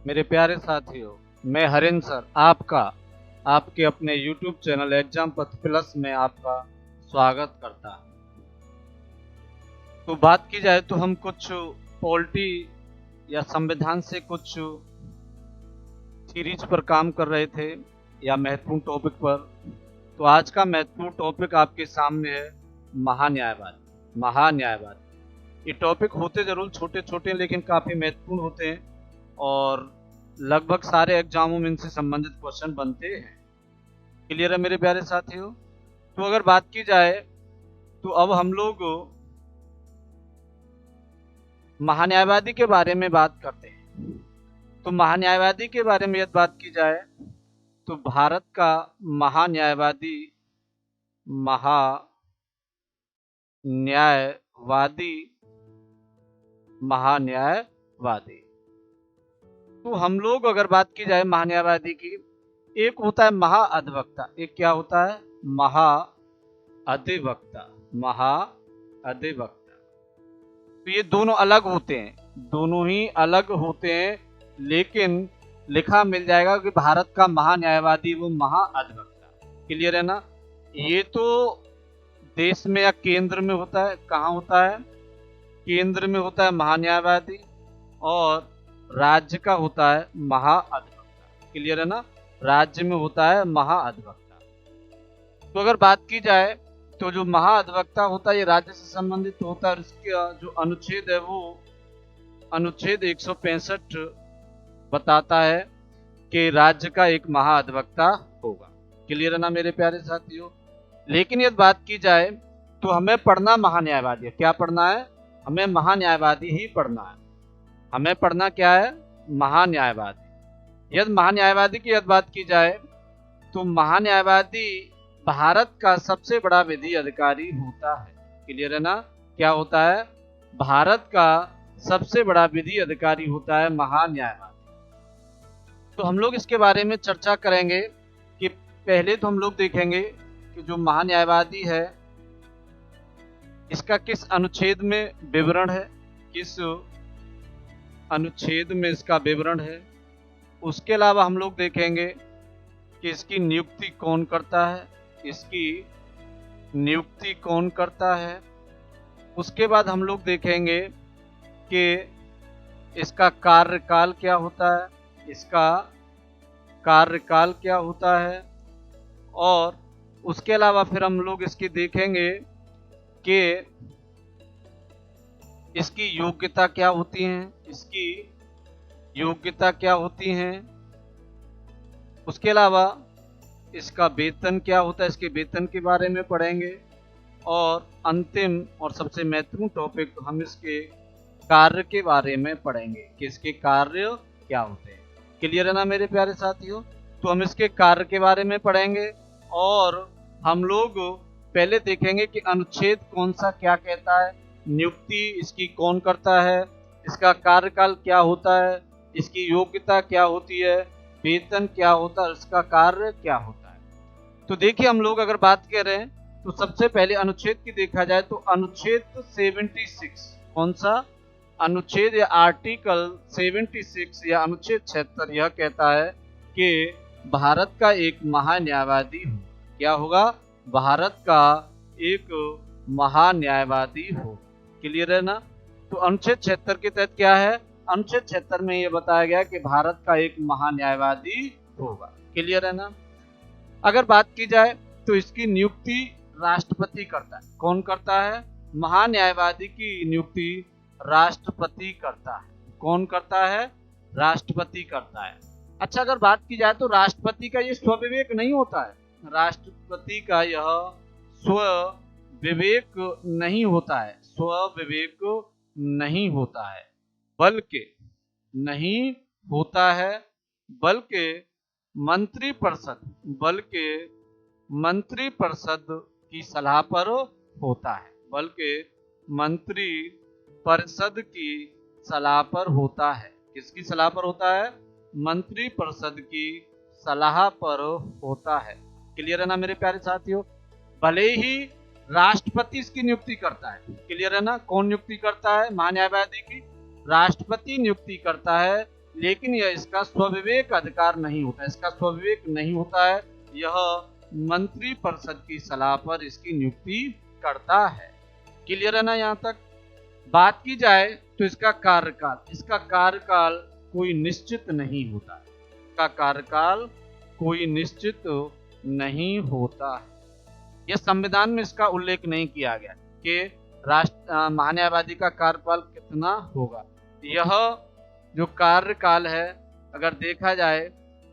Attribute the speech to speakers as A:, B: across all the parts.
A: मेरे प्यारे साथियों, मैं हरेंद्र सर आपके अपने YouTube चैनल एग्जाम पथ प्लस में आपका स्वागत करता हूं। तो बात की जाए तो हम कुछ पॉलिटी या संविधान से कुछ सीरीज पर काम कर रहे थे या महत्वपूर्ण टॉपिक पर। तो आज का महत्वपूर्ण टॉपिक आपके सामने है महान्यायवाद। महान्यायवाद ये टॉपिक होते जरूर छोटे छोटे लेकिन काफ़ी महत्वपूर्ण होते हैं और लगभग सारे एग्जामों में इनसे संबंधित क्वेश्चन बनते हैं। क्लियर है मेरे प्यारे साथियों? तो अगर बात की जाए तो अब हम लोग महान्यायवादी के बारे में बात करते हैं। तो महान्यायवादी के बारे में यदि बात की जाए तो भारत का महान्यायवादी महान्यायवादी तो हम लोग अगर बात की जाए महान्यायवादी की, एक होता है महाअधिवक्ता। एक क्या होता है? महाअधिवक्ता। तो ये दोनों अलग होते हैं, दोनों ही अलग होते हैं, लेकिन लिखा मिल जाएगा कि भारत का महान्यायवादी वो महाअधिवक्ता। क्लियर है ना? ये तो देश में या केंद्र में होता है। कहाँ होता है? केंद्र में होता है महान्यायवादी और राज्य का होता है महाअधिवक्ता। क्लियर है ना? राज्य में होता है महाअधिवक्ता। तो अगर बात की जाए तो जो महाअधिवक्ता होता है ये राज्य से संबंधित होता है और इसका जो अनुच्छेद है वो अनुच्छेद 165 बताता है कि राज्य का एक महाअधिवक्ता होगा। क्लियर है ना मेरे प्यारे साथियों? लेकिन यदि बात की जाए तो हमें पढ़ना महान्यायवादी है। क्या पढ़ना है? हमें महान्यायवादी ही पढ़ना है। हमें पढ़ना क्या है? महान्यायवादी। यदि महान्यायवादी की यदि बात की जाए तो महान्यायवादी भारत का सबसे बड़ा विधि अधिकारी होता है। क्लियर है ना? क्या होता है? भारत का सबसे बड़ा विधि अधिकारी होता है महान्यायवादी। तो हम लोग इसके बारे में चर्चा करेंगे कि पहले तो हम लोग देखेंगे कि जो महान्यायवादी है इसका किस अनुच्छेद में विवरण है, किस अनुच्छेद में इसका विवरण है। उसके अलावा हम लोग देखेंगे कि इसकी नियुक्ति कौन करता है, इसकी नियुक्ति कौन करता है। उसके बाद हम लोग देखेंगे कि इसका कार्यकाल क्या होता है, इसका कार्यकाल क्या होता है। और उसके अलावा फिर हम लोग इसकी देखेंगे कि इसकी योग्यता क्या होती है, इसकी योग्यता क्या होती है। उसके अलावा इसका वेतन क्या होता है, इसके वेतन के बारे में पढ़ेंगे। और अंतिम और सबसे महत्वपूर्ण टॉपिक तो हम इसके कार्य के बारे में पढ़ेंगे कि इसके कार्य क्या होते हैं। क्लियर है ना मेरे प्यारे साथियों? तो हम इसके कार्य के बारे में पढ़ेंगे और हम लोग पहले देखेंगे कि अनुच्छेद कौन सा क्या कहता है, नियुक्ति इसकी कौन करता है, इसका कार्यकाल क्या होता है, इसकी योग्यता क्या होती है, वेतन क्या होता है, इसका कार्य क्या होता है। तो देखिए हम लोग अगर बात कर रहे हैं तो सबसे पहले अनुच्छेद की देखा जाए तो अनुच्छेद 76 कौन सा? अनुच्छेद या आर्टिकल 76 या अनुच्छेद 76 यह कहता है कि भारत का एक महान्यायवादी हो। क्या होगा? भारत का एक महान्यायवादी हो। क्लियर है ना? तो अनुच्छेद 76 के तहत क्या है? अनुच्छेद 76 में यह बताया गया कि भारत का एक महान्यायवादी होगा। क्लियर है ना? अगर बात की जाए तो इसकी नियुक्ति राष्ट्रपति करता है। कौन करता है? महान्यायवादी की नियुक्ति राष्ट्रपति करता है। कौन करता है? राष्ट्रपति करता है। अच्छा, अगर बात की जाए तो राष्ट्रपति का यह स्वविवेक नहीं होता है। राष्ट्रपति का यह स्वविवेक नहीं होता है, स्वविवेक नहीं होता है, बल्कि नहीं होता है, बल्कि मंत्री परिषद की सलाह पर होता है, बल्कि मंत्री परिषद की सलाह पर होता है। किसकी सलाह पर होता है? मंत्री परिषद की सलाह पर होता है। क्लियर है ना मेरे प्यारे साथियों? भले ही राष्ट्रपति इसकी नियुक्ति करता है। क्लियर है ना? कौन नियुक्ति करता है? महान्यायवादी की राष्ट्रपति नियुक्ति करता है, लेकिन यह इसका स्वविवेक अधिकार नहीं होता, इसका स्वविवेक नहीं होता है। यह मंत्री परिषद की सलाह पर इसकी नियुक्ति करता है। क्लियर है ना? यहाँ तक बात की जाए तो इसका कार्यकाल कोई निश्चित नहीं होता है, इसका कार्यकाल कोई निश्चित नहीं होता है। यह संविधान में इसका उल्लेख नहीं किया गया कि महान्यायवादी का कार्यकाल कितना होगा। यह जो कार्यकाल है अगर देखा जाए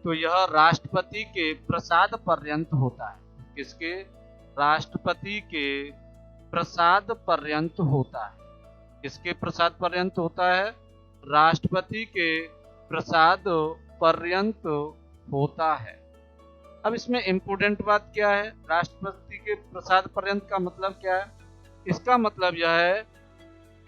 A: तो यह राष्ट्रपति के प्रसाद पर्यंत होता है। किसके? राष्ट्रपति के प्रसाद पर्यंत होता है। किसके प्रसाद पर्यंत होता है? राष्ट्रपति के प्रसाद पर्यंत होता है। अब इसमें इम्पोर्टेंट बात क्या है? राष्ट्रपति के प्रसाद पर्यंत का मतलब क्या है? इसका मतलब यह है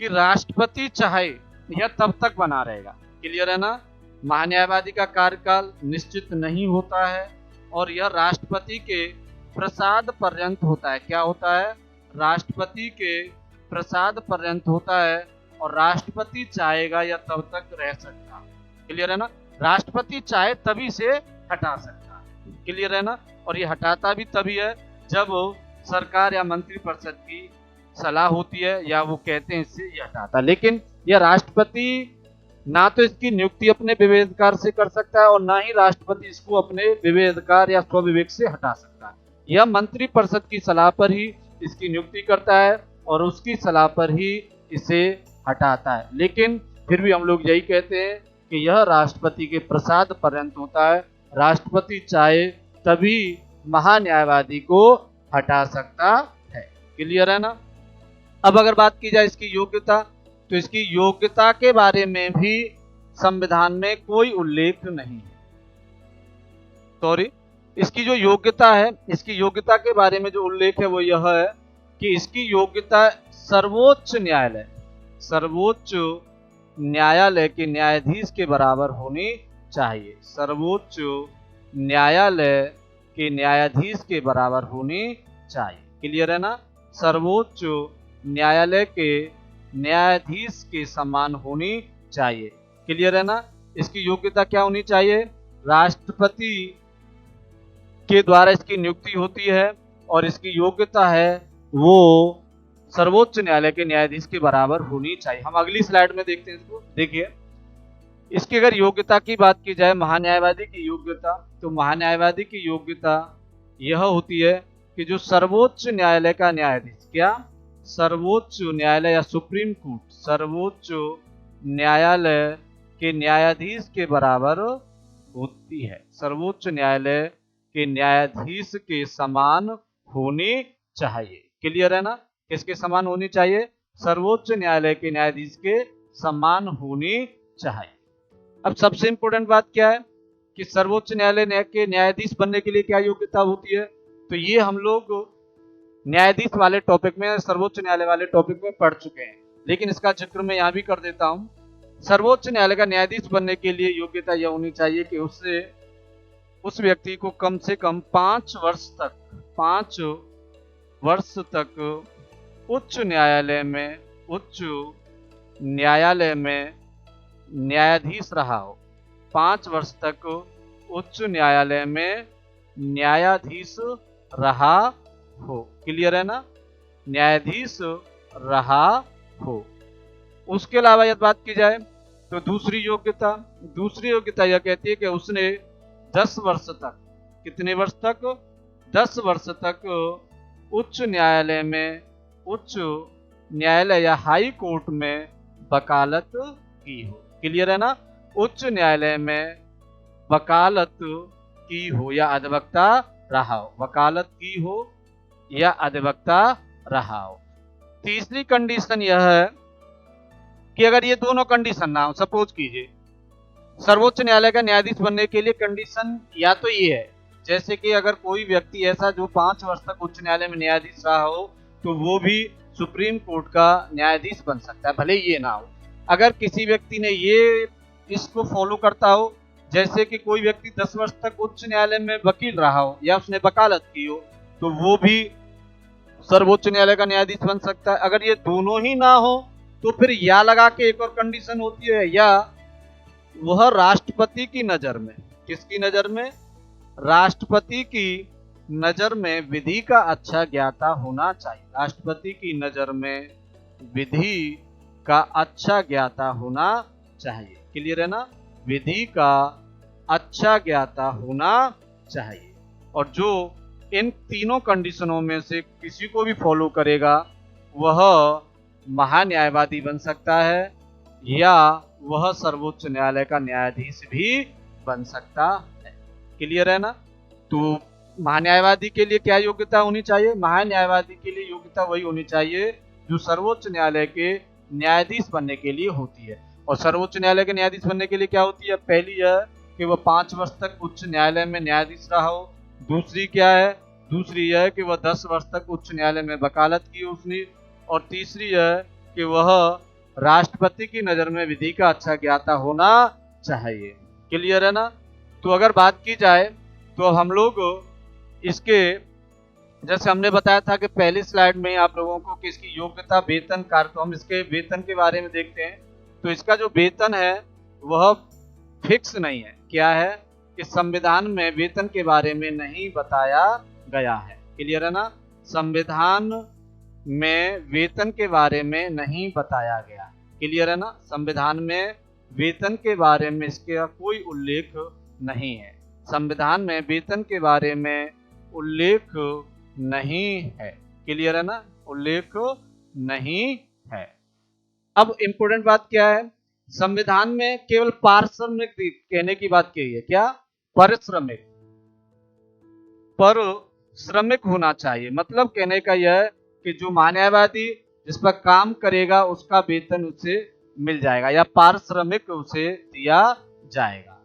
A: कि राष्ट्रपति चाहे यह तब तक बना रहेगा। क्लियर है ना? महान्यायवादी का कार्यकाल निश्चित नहीं होता है और यह राष्ट्रपति के प्रसाद पर्यंत होता है। क्या होता है? राष्ट्रपति के प्रसाद पर्यंत होता है और राष्ट्रपति चाहेगा या तब तक रह सकता। क्लियर है ना? राष्ट्रपति चाहे तभी से हटा सकता है। क्लियर है ना? और ये हटाता भी तभी है जब सरकार या मंत्री परिषद की सलाह होती है या वो कहते हैं इससे ये हटाता। लेकिन यह राष्ट्रपति ना तो इसकी नियुक्ति अपने विवेकाधिकार से कर सकता है और ना ही राष्ट्रपति इसको अपने विवेकाधिकार या स्वविवेक से हटा सकता है। यह मंत्री परिषद की सलाह पर ही इसकी नियुक्ति करता है और उसकी सलाह पर ही इसे हटाता है। लेकिन फिर भी हम लोग यही कहते हैं कि यह राष्ट्रपति के प्रसाद पर्यंत होता है। राष्ट्रपति चाहे तभी महान्यायवादी को हटा सकता है। क्लियर है ना? अब अगर बात की जाए इसकी योग्यता, तो इसकी योग्यता के बारे में भी संविधान में कोई उल्लेख नहीं है। सॉरी, इसकी जो योग्यता है, इसकी योग्यता के बारे में जो उल्लेख है वो यह है कि इसकी योग्यता सर्वोच्च न्यायालय के न्यायाधीश के बराबर होनी चाहिए। सर्वोच्च न्यायालय के न्यायाधीश के बराबर होनी चाहिए। क्लियर है ना? सर्वोच्च न्यायालय के न्यायाधीश के समान होनी चाहिए। क्लियर है ना? इसकी योग्यता क्या होनी चाहिए? राष्ट्रपति के द्वारा इसकी नियुक्ति होती है और इसकी योग्यता है वो सर्वोच्च न्यायालय के न्यायाधीश के बराबर होनी चाहिए। हम अगली स्लाइड में देखते हैं इसको। देखिए, इसकी अगर योग्यता की बात की जाए, महान्यायवादी की योग्यता, तो महान्यायवादी की योग्यता यह होती है कि जो सर्वोच्च न्यायालय का न्यायाधीश, क्या? सर्वोच्च न्यायालय या सुप्रीम कोर्ट सर्वोच्च न्यायालय के न्यायाधीश के बराबर होती है। सर्वोच्च न्यायालय के न्यायाधीश के समान होनी चाहिए। क्लियर है ना? किसके समान होनी चाहिए? सर्वोच्च न्यायालय के न्यायाधीश के समान होनी चाहिए। अब सबसे इंपॉर्टेंट बात क्या है कि सर्वोच्च न्यायालय के न्यायाधीश बनने के लिए क्या योग्यता होती है? तो ये हम लोग न्यायाधीश वाले टॉपिक में, सर्वोच्च न्यायालय वाले टॉपिक में पढ़ चुके हैं, लेकिन इसका जिक्र मैं यहाँ भी कर देता हूँ। सर्वोच्च न्यायालय का न्यायाधीश बनने के लिए योग्यता यह होनी चाहिए कि उस व्यक्ति को कम से कम 5 वर्ष तक उच्च न्यायालय में न्यायाधीश रहा हो। 5 वर्ष तक उच्च न्यायालय में न्यायाधीश रहा हो। क्लियर है ना? न्यायाधीश रहा हो। उसके अलावा यदि बात की जाए तो दूसरी योग्यता यह कहती है कि उसने 10 वर्ष तक, कितने वर्ष तक? 10 वर्ष तक उच्च न्यायालय या हाई कोर्ट में वकालत की हो। क्लियर है ना? उच्च न्यायालय में वकालत की हो या अधिवक्ता रहा हो। वकालत की हो या अधिवक्ता रहा हो। तीसरी कंडीशन यह है कि अगर ये दोनों कंडीशन ना हो, सपोज कीजिए सर्वोच्च न्यायालय का न्यायाधीश बनने के लिए कंडीशन या तो ये है, जैसे कि अगर कोई व्यक्ति ऐसा जो 5 वर्ष तक उच्च न्यायालय में न्यायाधीश रहा हो तो वो भी सुप्रीम कोर्ट का न्यायाधीश बन सकता है, भले ये ना हो। अगर किसी व्यक्ति ने ये इसको फॉलो करता हो, जैसे कि कोई व्यक्ति 10 वर्ष तक उच्च न्यायालय में वकील रहा हो या उसने वकालत की हो, तो वो भी सर्वोच्च न्यायालय का न्यायाधीश बन सकता है। अगर ये दोनों ही ना हो तो फिर या लगा के एक और कंडीशन होती है, या वह राष्ट्रपति की नजर में, किसकी नजर में? राष्ट्रपति की नजर में विधि का अच्छा ज्ञाता होना चाहिए। राष्ट्रपति की नजर में विधि का अच्छा ज्ञाता होना चाहिए। क्लियर है ना? विधि का अच्छा ज्ञाता होना चाहिए। और जो इन तीनों कंडीशनों में से किसी को भी फॉलो करेगा वह महान्यायवादी बन सकता है या वह सर्वोच्च न्यायालय का न्यायाधीश भी बन सकता है। क्लियर है ना? तो महान्यायवादी के लिए क्या योग्यता होनी चाहिए? महान्यायवादी के लिए योग्यता वही होनी चाहिए जो सर्वोच्च न्यायालय के न्यायाधीश बनने के लिए होती है। और सर्वोच्च न्यायालय के न्यायाधीश बनने के लिए क्या होती है? पहली है कि वह 5 वर्ष तक उच्च न्यायालय में न्यायाधीश रहा हो। दूसरी क्या है? दूसरी है कि वह 10 वर्ष तक उच्च न्यायालय में वकालत की उसने। और तीसरी है कि वह राष्ट्रपति की नजर में विधि का अच्छा ज्ञाता होना चाहिए। क्लियर है ना? तो अगर बात की जाए तो हम लोग इसके, जैसे हमने बताया था कि पहली स्लाइड में आप लोगों को कि इसकी योग्यता वेतन कार्य, तो हम इसके वेतन के बारे में देखते हैं। तो इसका जो वेतन है वह फिक्स नहीं है। क्या है? कि संविधान में वेतन के बारे में नहीं बताया गया है। क्लियर है ना? संविधान में वेतन के बारे में नहीं बताया गया। क्लियर है ना? संविधान में वेतन के बारे में इसका कोई उल्लेख नहीं है। संविधान में वेतन के बारे में उल्लेख नहीं है। क्लियर है ना? उल्लेख नहीं है। अब इंपॉर्टेंट बात क्या है? संविधान में केवल पारिश्रमिक कहने की बात कही है। क्या? परिश्रमिक, परिश्रमिक होना चाहिए। मतलब कहने का यह है कि जो महान्यायवादी जिस पर काम करेगा उसका वेतन उसे मिल जाएगा या पारिश्रमिक उसे दिया जाएगा।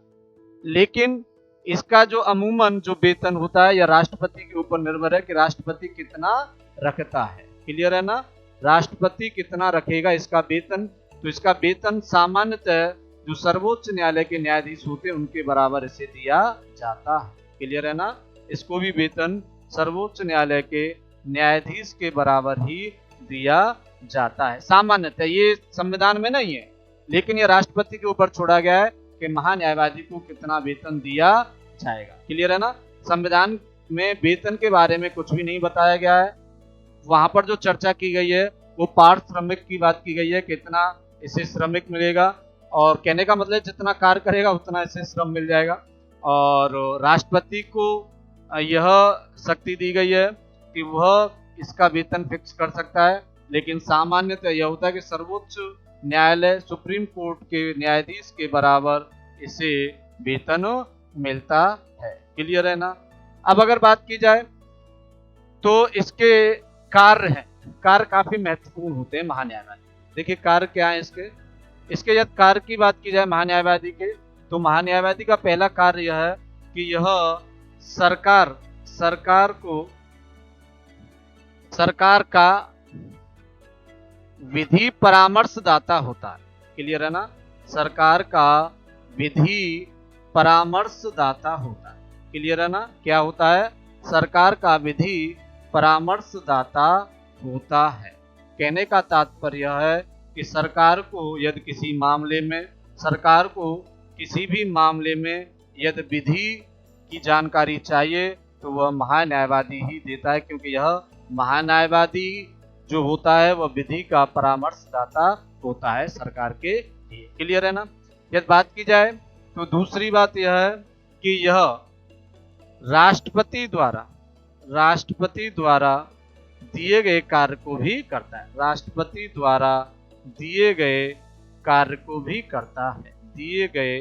A: लेकिन इसका जो अमूमन जो वेतन होता है यह राष्ट्रपति के ऊपर निर्भर है कि राष्ट्रपति कितना रखता है। क्लियर है ना? राष्ट्रपति कितना रखेगा इसका वेतन। तो इसका वेतन सामान्यतः जो सर्वोच्च न्यायालय के न्यायाधीश होते हैं उनके बराबर इसे दिया जाता है। क्लियर है ना? इसको भी वेतन सर्वोच्च न्यायालय के न्यायाधीश के बराबर ही दिया जाता है सामान्यतः। ये संविधान में नहीं है लेकिन यह राष्ट्रपति के ऊपर छोड़ा गया है कि महान्यायवादी को कितना वेतन दिया जाएगा। क्लियर है ना? संविधान में वेतन के बारे में कुछ भी नहीं बताया गया है। वहां पर जो चर्चा की गई है वो पारिश्रमिक की बात की गई है, कितना इसे श्रमिक मिलेगा। और कहने का मतलब जितना कार्य करेगा उतना इसे श्रम मिल जाएगा। और राष्ट्रपति को यह शक्ति दी गई है कि वह इसका वेतन फिक्स कर सकता है। लेकिन सामान्यतः यह होता है कि सर्वोच्च न्यायालय सुप्रीम कोर्ट के न्यायाधीश के बराबर इसे वेतन मिलता है। क्लियर है ना? अब अगर बात की जाए तो इसके कार्य हैं, कार्य काफी महत्वपूर्ण होते हैं महान्यायवादी। देखिए कार्य क्या है इसके यदि कार्य की बात की जाए महान्यायवादी के, तो महान्यायवादी का पहला कार्य यह है कि यह सरकार का विधि परामर्शदाता होता है। क्लियर है ना? सरकार का विधि परामर्शदाता होता है। क्लियर है ना? क्या होता है? सरकार का विधि परामर्शदाता होता है। कहने का तात्पर्य यह है कि सरकार को यदि किसी मामले में, सरकार को किसी भी मामले में यदि विधि की जानकारी चाहिए तो वह महान्यायवादी ही देता है, क्योंकि यह महान्यायवादी जो होता है वह विधि का परामर्शदाता होता है सरकार के लिए। क्लियर है ना? यदि बात की जाए तो दूसरी बात यह है कि यह राष्ट्रपति द्वारा दिए गए कार्य को भी करता है। राष्ट्रपति द्वारा दिए गए कार्य को भी करता है। दिए गए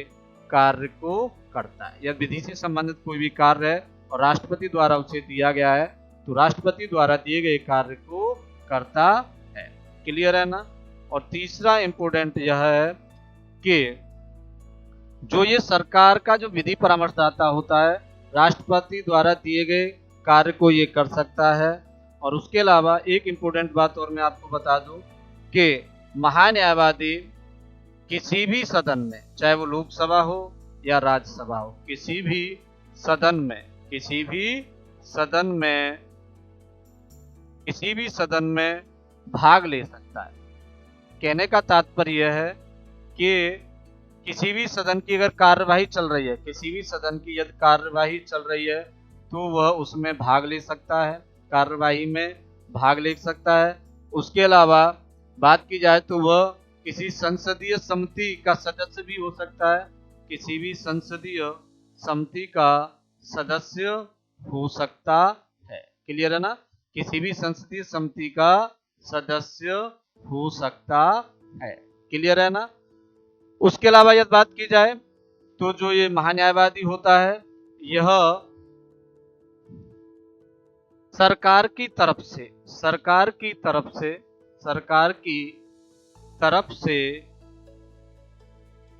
A: कार्य को करता है। यदि विधि से संबंधित कोई भी कार्य है और राष्ट्रपति द्वारा उसे दिया गया है तो राष्ट्रपति द्वारा दिए गए कार्य को करता है। क्लियर है ना? और तीसरा इंपॉर्टेंट यह है कि जो ये सरकार का जो विधि परामर्शदाता होता है राष्ट्रपति द्वारा दिए गए कार्य को ये कर सकता है। और उसके अलावा एक इंपॉर्टेंट बात और मैं आपको बता दूं कि महान्यायवादी किसी भी सदन में, चाहे वो लोकसभा हो या राज्यसभा हो, किसी भी सदन में भाग ले सकता है। कहने का तात्पर्य यह है कि किसी भी सदन की अगर कार्यवाही चल रही है, किसी भी सदन की यदि कार्यवाही चल रही है तो वह उसमें भाग ले सकता है, कार्यवाही में भाग ले सकता है। उसके अलावा बात की जाए तो वह किसी संसदीय समिति का सदस्य भी हो सकता है, किसी भी संसदीय समिति का सदस्य हो सकता है। क्लियर है ना? किसी भी संसदीय समिति का सदस्य हो सकता है। क्लियर है ना? उसके अलावा यदि बात की जाए तो जो ये महान्यायवादी होता है, यह सरकार की तरफ से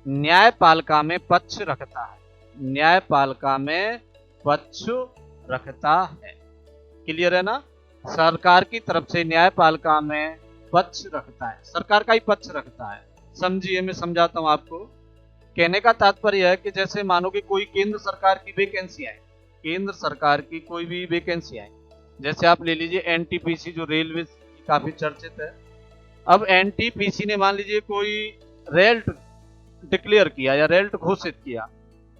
A: न्यायपालिका में पक्ष रखता है, न्यायपालिका में पक्ष रखता है। क्लियर है ना? सरकार की तरफ से न्यायपालिका में पक्ष रखता है, सरकार का ही पक्ष रखता है। समझिए, मैं समझाता हूं आपको। कहने का तात्पर्य है कि जैसे मानो कि कोई केंद्र सरकार की वैकेंसी है, केंद्र सरकार की कोई भी वैकेंसी है, जैसे आप ले लीजिए एनटीपीसी जो रेलवे की काफी चर्चित है। अब एनटीपीसी ने मान लीजिए कोई रेल्ट डिक्लेयर किया या रेल्ट घोषित किया।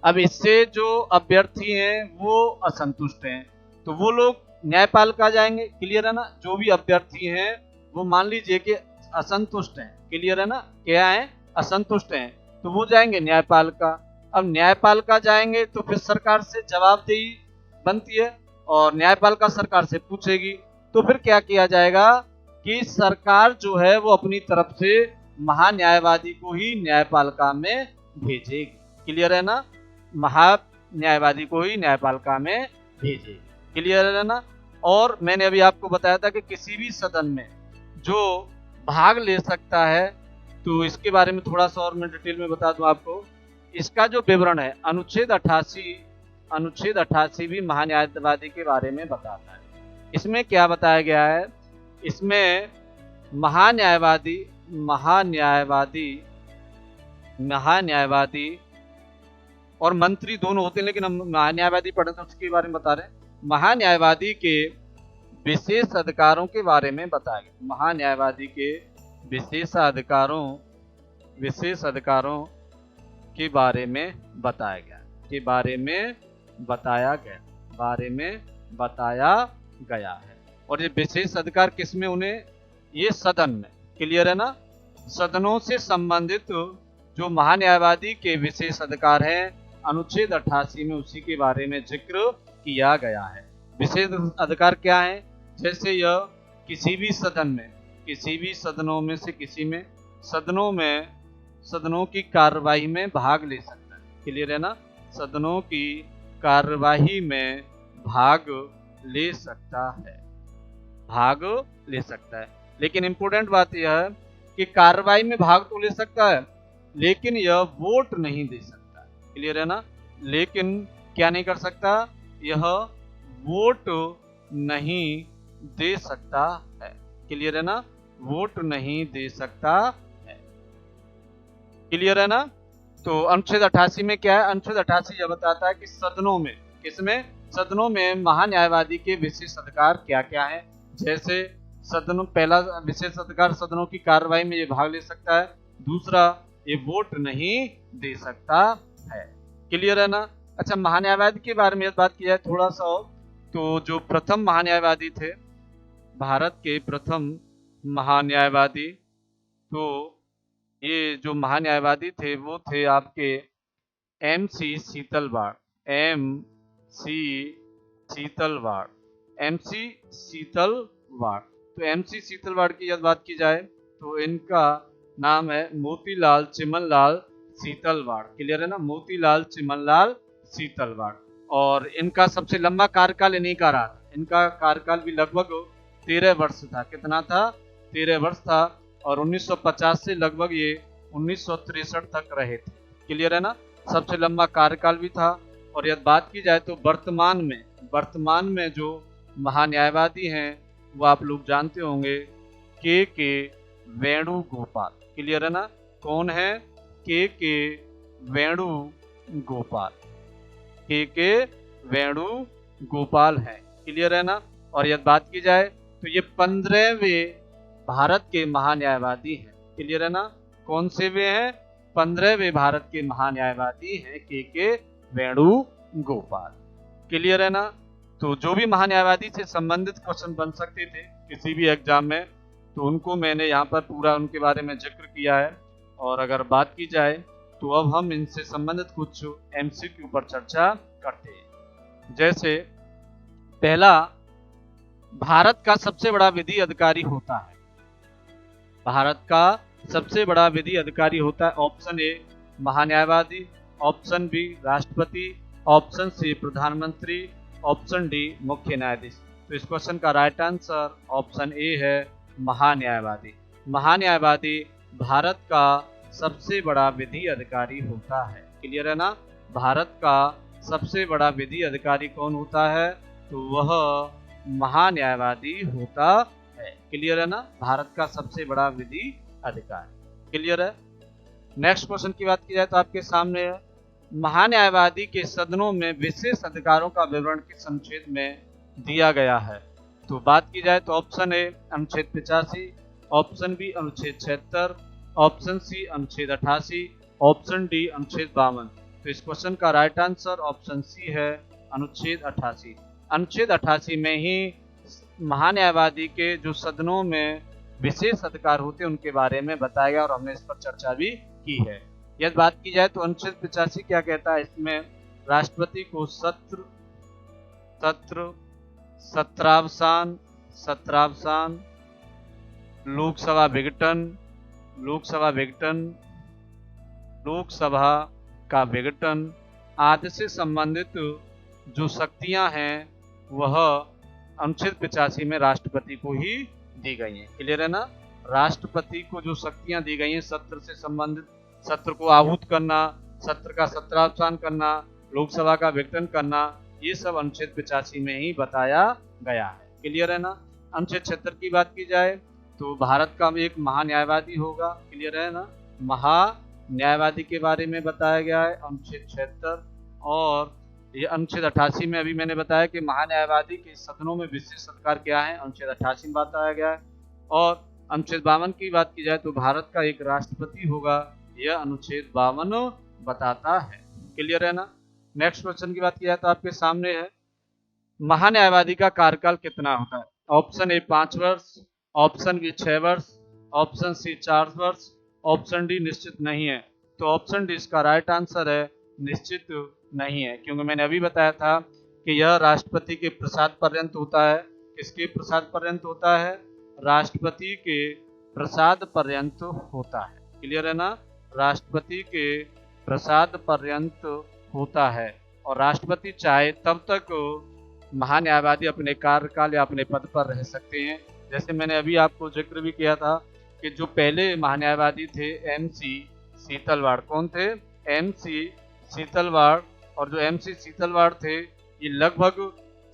A: अब इससे जो अभ्यर्थी हैं वो असंतुष्ट हैं, तो वो लोग न्यायपालिका जाएंगे। क्लियर है ना? जो भी अभ्यर्थी हैं वो मान लीजिए कि असंतुष्ट हैं। क्लियर है ना? क्या है? असंतुष्ट हैं, तो वो जाएंगे न्यायपालिका। अब न्यायपालिका जाएंगे तो फिर सरकार से जवाबदेही बनती है और न्यायपालिका सरकार से पूछेगी। तो फिर क्या किया जाएगा कि सरकार जो है वो अपनी तरफ से महान्यायवादी को ही न्यायपालिका में भेजेगी। क्लियर है ना? महान्यायवादी को ही न्यायपालिका में भेजेगी। क्लियर है ना? और मैंने अभी आपको बताया था कि किसी भी सदन में जो भाग ले सकता है, तो इसके बारे में थोड़ा सा और मैं डिटेल में बता दूं आपको। इसका जो विवरण है अनुच्छेद 88 भी महान्यायवादी के बारे में बताता है। इसमें क्या बताया गया है? इसमें महान्यायवादी और मंत्री दोनों होते हैं, लेकिन हम महान्यायवादी पढ़े तो उसके बारे में बता रहे हैं। महान्यायवादी के विशेष अधिकारों के बारे में बताया गया। महान्यायवादी के विशेष अधिकारों के बारे में बताया गया है। और ये विशेष अधिकार किसमें? उन्हें ये सदन में। क्लियर है ना? सदनों से संबंधित जो महान्यायवादी के विशेष अधिकार हैं, अनुच्छेद 88 में उसी के बारे में जिक्र किया गया है। विशेष अधिकार क्या है? जैसे यह किसी भी सदन में, किसी भी सदनों में से किसी में सदनों की कार्यवाही में भाग ले सकता है। क्लियर है ना? सदनों की कार्यवाही में भाग ले सकता है। लेकिन इंपॉर्टेंट बात यह है कि कार्यवाही में भाग तो ले सकता है, लेकिन यह वोट नहीं दे सकता। क्लियर है ना? लेकिन क्या नहीं कर सकता? यह वोट नहीं दे सकता है। क्लियर है ना? वोट नहीं दे सकता है। क्लियर है ना? तो अनुच्छेद 88 में क्या है? अनुच्छेद 88 यह बताता है कि सदनों में, सदनों में महान्यायवादी के विशेष अधिकार क्या क्या है। जैसे पहला विशेष अधिकार, सदनों की कार्यवाही में ये भाग ले सकता है। दूसरा, ये वोट नहीं दे सकता है। क्लियर है ना? अच्छा, महान्यायवादी के बारे में बात की जाए थोड़ा सा और, तो जो प्रथम महान्यायवादी थे, भारत के प्रथम महान्यायवादी, तो ये जो महान्यायवादी थे वो थे आपके MC शीतलवाड़। तो MC शीतलवाड़ की यदि बात की जाए तो इनका नाम है मोतीलाल चिमनलाल शीतलवाड़। क्लियर है ना? मोतीलाल चिमनलाल शीतलवाड़। और इनका सबसे लंबा कार्यकाल इन्हीं का रहा था। इनका कार्यकाल भी लगभग 13 वर्ष था। कितना था? 13 वर्ष था। और 1950 से लगभग ये 1963 तक रहे थे। क्लियर है ना? सबसे लंबा कार्यकाल भी था। और यदि बात की जाए तो वर्तमान में जो महान्यायवादी हैं वो आप लोग जानते होंगे, के वेणुगोपाल। क्लियर है ना? कौन है? के वेणुगोपाल है। क्लियर है ना? और यदि बात की जाए तो ये 15वें भारत के महान्यायवादी हैं। क्लियर है ना? कौन से वे हैं? 15वें भारत के महान्यायवादी हैं के वेणुगोपाल। क्लियर है ना। तो जो भी महान्यायवादी से संबंधित क्वेश्चन बन सकते थे किसी भी एग्जाम में, तो उनको मैंने यहाँ पर पूरा उनके बारे में जिक्र किया है। और अगर बात की जाए तो अब हम इनसे संबंधित कुछ एमसीक्यू पर चर्चा करते हैं। जैसे पहला, भारत का सबसे बड़ा विधि अधिकारी होता है। भारत का सबसे बड़ा विधि अधिकारी होता है। ऑप्शन ए महान्यायवादी, ऑप्शन बी राष्ट्रपति, ऑप्शन सी प्रधानमंत्री, ऑप्शन डी मुख्य न्यायाधीश। तो इस क्वेश्चन का राइट आंसर ऑप्शन ए है महान्यायवादी। महान्यायवादी भारत का सबसे बड़ा विधि अधिकारी होता है। क्लियर है ना। भारत का सबसे बड़ा विधि अधिकारी कौन होता है, तो वह महान्यायवादी होता है। क्लियर है ना। भारत का सबसे बड़ा विधि अधिकारी। क्लियर है। नेक्स्ट क्वेश्चन की बात की जाए तो आपके सामने है, महान्यायवादी के सदनों में विशेष अधिकारों का विवरण किस अनुच्छेद में दिया गया है। तो बात की जाए तो ऑप्शन ए अनुच्छेद 85, ऑप्शन बी अनुच्छेद 76, ऑप्शन सी अनुच्छेद 88, ऑप्शन डी अनुच्छेद 52। तो इस क्वेश्चन का राइट आंसर ऑप्शन सी है अनुच्छेद 88। अनुच्छेद 88 में ही महान्यायवादी के जो सदनों में विशेष अधिकार होते हैं उनके बारे में बताया गया और हमने इस पर चर्चा भी की है। यदि बात की जाए तो अनुच्छेद 85 क्या कहता है, इसमें राष्ट्रपति को सत्रावसान, लोकसभा का विघटन आदि से संबंधित जो शक्तियां हैं वह अनुच्छेद 85 में राष्ट्रपति को ही दी गई हैं। क्लियर है ना। राष्ट्रपति को जो शक्तियां दी गई हैं सत्र से संबंधित, सत्र को आहूत करना, सत्र का सत्रावसान करना, लोकसभा का विघटन करना, ये सब अनुच्छेद 85 में ही बताया गया है। क्लियर है ना। अनुच्छेद 76 की बात की जाए तो भारत का एक महान्यायवादी होगा। क्लियर है ना। महान्यायवादी के बारे में बताया गया है अनुच्छेद 76। और ये अनुच्छेद 88 में अभी मैंने बताया कि महान्यायवादी के सदनों में विशेष अधिकार क्या है, अनुच्छेद 88 में बताया गया है। और अनुच्छेद 52 की बात की जाए तो भारत का एक राष्ट्रपति होगा, यह अनुच्छेद 52 बताता है। क्लियर है ना। नेक्स्ट क्वेश्चन की बात की जाए तो आपके सामने है, महान्यायवादी का कार्यकाल कितना होता है। ऑप्शन ए 5 वर्ष, ऑप्शन बी 6 वर्ष, ऑप्शन सी 4 वर्ष, ऑप्शन डी निश्चित नहीं है। तो ऑप्शन डी इसका राइट आंसर है निश्चित नहीं है, क्योंकि मैंने अभी बताया था कि यह राष्ट्रपति के प्रसाद पर्यंत होता है। किसके प्रसाद पर्यंत होता है, राष्ट्रपति के प्रसाद पर्यंत होता है। क्लियर है ना। राष्ट्रपति के प्रसाद पर्यंत होता है और राष्ट्रपति चाहे तब तक महान्यायवादी अपने कार्यकाल या अपने पद पर रह सकते हैं। जैसे मैंने अभी आपको जिक्र भी किया था कि जो पहले महान्यायवादी थे MC सीतलवाड़, कौन थे, MC सीतलवाड़। और जो MC सीतलवाड़ थे ये लगभग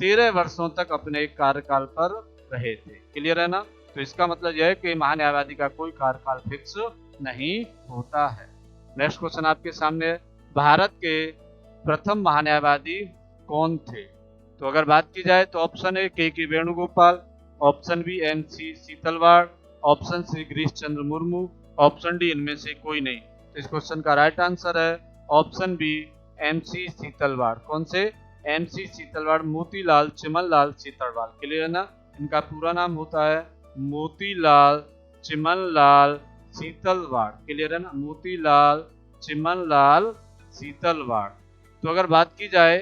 A: 13 वर्षों तक अपने कार्यकाल पर रहे थे। क्लियर है ना। तो इसका मतलब यह है कि महान्यायवादी का कोई कार्यकाल फिक्स नहीं होता है। नेक्स्ट क्वेश्चन आपके सामने है, भारत के प्रथम महान्यायवादी कौन थे। तो अगर बात की जाए तो option A K Venugopal, option B MC Setalvad, option C Girish Chandra Murmu, option D इनमें से कोई नहीं। तो इस क्वेश्चन का राइट आंसर है ऑप्शन बी MC सीतलवाड़। कौन से, MC सीतलवाड़, मोतीलाल चिमनलाल सीतलवाड़। क्लियर है ना। इनका पूरा नाम होता है मोतीलाल चिमनलाल सीतलवाड़। क्लियर है ना। मोतीलाल चिमनलाल सीतलवाड़। तो अगर बात की जाए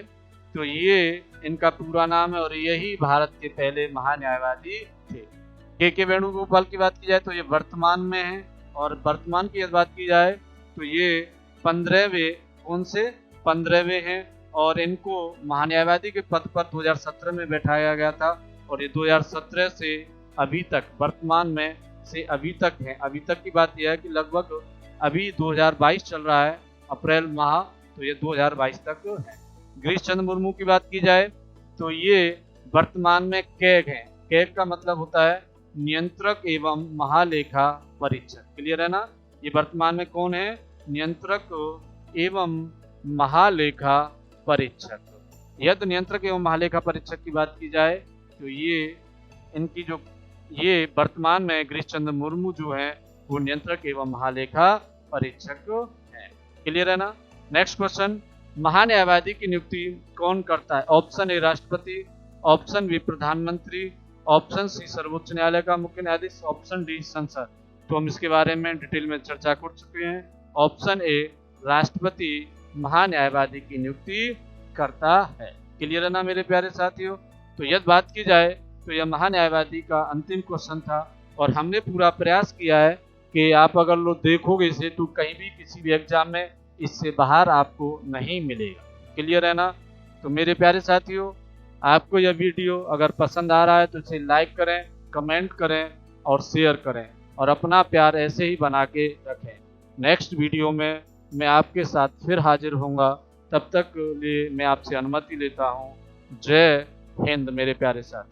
A: तो ये इनका पूरा नाम है और यही भारत के पहले महान्यायवादी थे। के वेणुगोपाल की बात की जाए तो ये वर्तमान में है और वर्तमान की बात की जाए तो ये 15वें, कौन से 15वें हैं और इनको महान्यायवादी के पद पर 2017 में बैठाया गया था और ये 2017 से अभी तक, वर्तमान में से अभी तक है। अभी तक की बात यह है कि लगभग अभी 2022 चल रहा है, अप्रैल माह, तो ये 2022 तक है। गिरीश चंद्र मुर्मू की बात की जाए तो ये वर्तमान में कैग हैं। कैग का मतलब होता है नियंत्रक एवं महालेखा परीक्षक। क्लियर है ना। ये वर्तमान में कौन है, नियंत्रक एवं महालेखा परीक्षक। यदि नियंत्रक एवं महालेखा परीक्षक की बात की जाए तो ये वर्तमान में गिरीश चंद्र मुर्मू जो है वो नियंत्रक एवं महालेखा परीक्षक क्लियर है ना। नेक्स्ट क्वेश्चन, महान्यायवादी की नियुक्ति कौन करता है? ऑप्शन ए राष्ट्रपति, ऑप्शन बी प्रधानमंत्री, ऑप्शन सी सर्वोच्च न्यायालय का मुख्य न्यायाधीश, ऑप्शन डी संसद। तो हम इसके बारे में डिटेल में चर्चा कर चुके हैं। ऑप्शन ए राष्ट्रपति महान्यायवादी की नियुक्ति करता है। क्लियर है ना मेरे प्यारे साथियों। तो यदि बात की जाए तो यह महान्यायवादी का अंतिम क्वेश्चन था और हमने पूरा प्रयास किया है कि आप अगर लोग देखोगे इसे तो कहीं भी किसी भी एग्जाम में इससे बाहर आपको नहीं मिलेगा। क्लियर है ना। तो मेरे प्यारे साथियों, आपको यह वीडियो अगर पसंद आ रहा है तो इसे लाइक करें, कमेंट करें और शेयर करें और अपना प्यार ऐसे ही बना के रखें। नेक्स्ट वीडियो में मैं आपके साथ फिर हाजिर होऊंगा। तब तक के लिए मैं आपसे अनुमति लेता हूँ। जय हिंद मेरे प्यारे साथी।